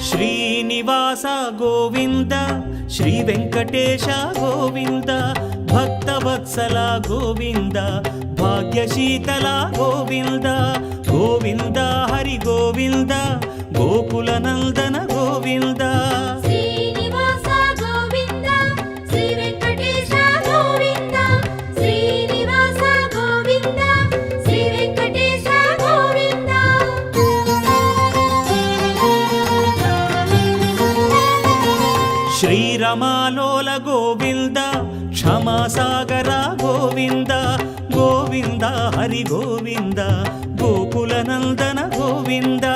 Srinivasa Govinda Shri Venkatesha Govinda Bhaktavatsala Govinda భాగ్యశీతల Govinda Govinda Hari Govinda Gokula Nandana Govinda Srinivasa Govinda Shri Venkatesha Govinda Srinivasa Govinda Shri Venkatesha Govinda శ్రీరమాలోల Govinda క్షమాసాగర Govinda Govinda Hari Govinda Gokula Nandana Govinda